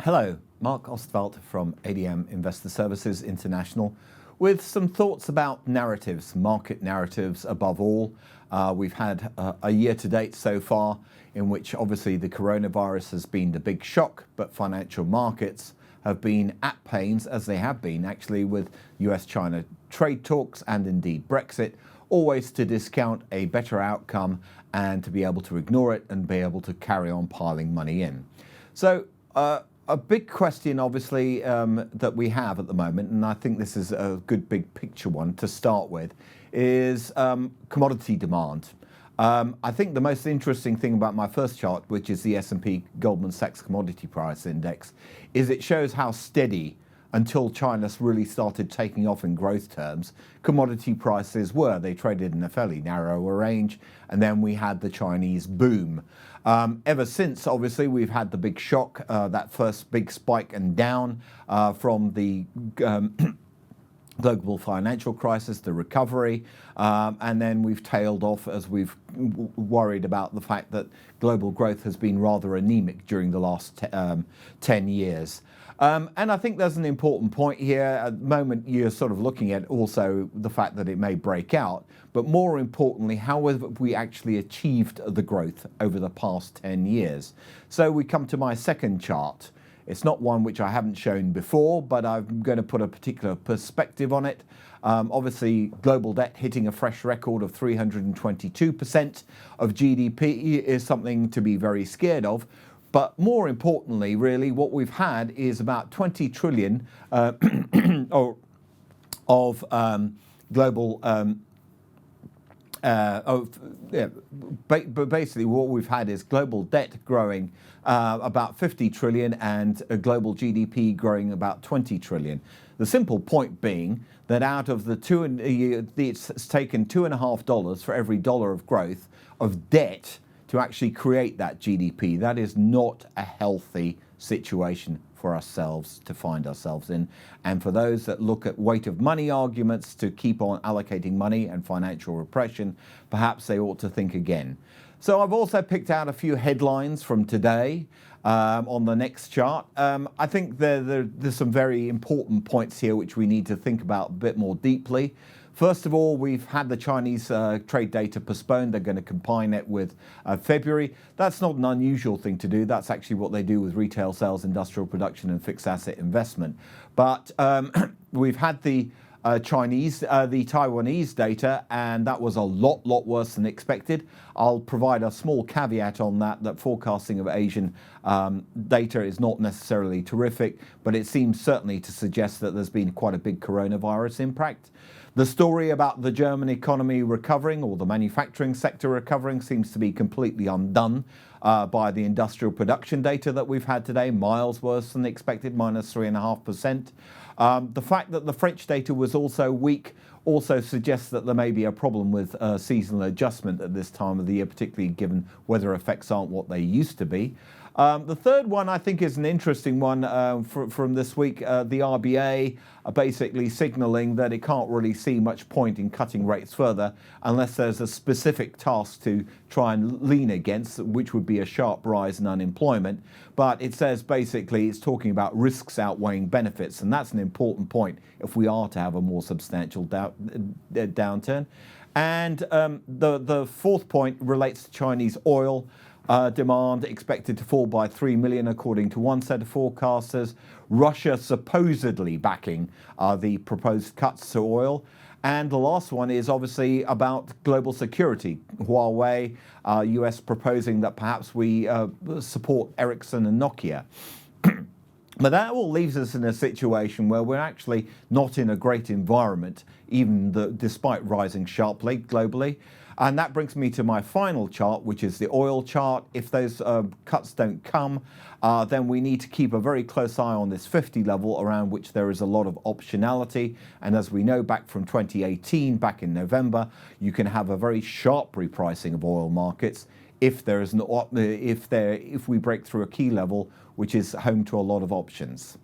Hello, Marc from ADM Investor Services International with some thoughts about narratives, market narratives above all. We've had a year to date so far in which obviously the coronavirus has been the big shock, but financial markets have been at pains, as they have been actually with US-China trade talks and indeed Brexit, always to discount a better outcome and to be able to ignore it and be able to carry on piling money in. So a big question, obviously, that we have at the moment, and I think this is a good big picture one to start with, is commodity demand. I think the most interesting thing about my first chart, which is the S&P Goldman Sachs Commodity Price Index, is it shows how steady, until China really started taking off in growth terms, commodity prices were. They traded in a fairly narrower range, and then we had the Chinese boom. Ever since, obviously, we've had the big shock, that first big spike and down from the global financial crisis, the recovery, and then we've tailed off as we've worried about the fact that global growth has been rather anemic during the last 10 years. And I think there's an important point here. At the moment, you're sort of looking at also the fact that it may break out, but more importantly, how have we actually achieved the growth over the past 10 years? So we come to my second chart. It's not one which I haven't shown before, but I'm going to put a particular perspective on it. Obviously, global debt hitting a fresh record of 322% of GDP is something to be very scared of. But more importantly, really, what we've had is about 20 trillion of global, but basically what we've had is global debt growing about 50 trillion and a global GDP growing about 20 trillion. The simple point being that out of the it's taken $2.50 for every dollar of growth of debt to actually create that GDP. That is not a healthy situation for ourselves to find ourselves in. And for those that look at weight of money arguments to keep on allocating money and financial repression, perhaps they ought to think again. So I've also picked out a few headlines from today on the next chart. I think there's some very important points here which we need to think about a bit more deeply. First of all, we've had the Chinese trade data postponed. They're going to combine it with February. That's not an unusual thing to do. That's actually what they do with retail sales, industrial production, and fixed asset investment. But we've had the Taiwanese data, and that was a lot worse than expected. I'll provide a small caveat on that forecasting of Asian data is not necessarily terrific, but it seems certainly to suggest that there's been quite a big coronavirus impact. The story about the German economy recovering, or the manufacturing sector recovering, seems to be completely undone by the industrial production data that we've had today, miles worse than expected, minus 3.5%. The fact that the French data was also weak also suggests that there may be a problem with seasonal adjustment at this time of the year, particularly given weather effects aren't what they used to be. The third one I think is an interesting one from this week. The RBA are basically signalling that it can't really see much point in cutting rates further unless there's a specific task to try and lean against, which would be a sharp rise in unemployment. But it says basically it's talking about risks outweighing benefits, and that's an important point if we are to have a more substantial downturn. And the fourth point relates to Chinese oil. Demand expected to fall by 3 million, according to one set of forecasters. Russia supposedly backing the proposed cuts to oil. And the last one is obviously about global security. Huawei, US proposing that perhaps we support Ericsson and Nokia. But that all leaves us in a situation where we're actually not in a great environment, despite rising sharply globally. And that brings me to my final chart, which is the oil chart. If those cuts don't come, then we need to keep a very close eye on this 50 level, around which there is a lot of optionality. And as we know back from 2018, back in November, you can have a very sharp repricing of oil markets if we break through a key level, which is home to a lot of options.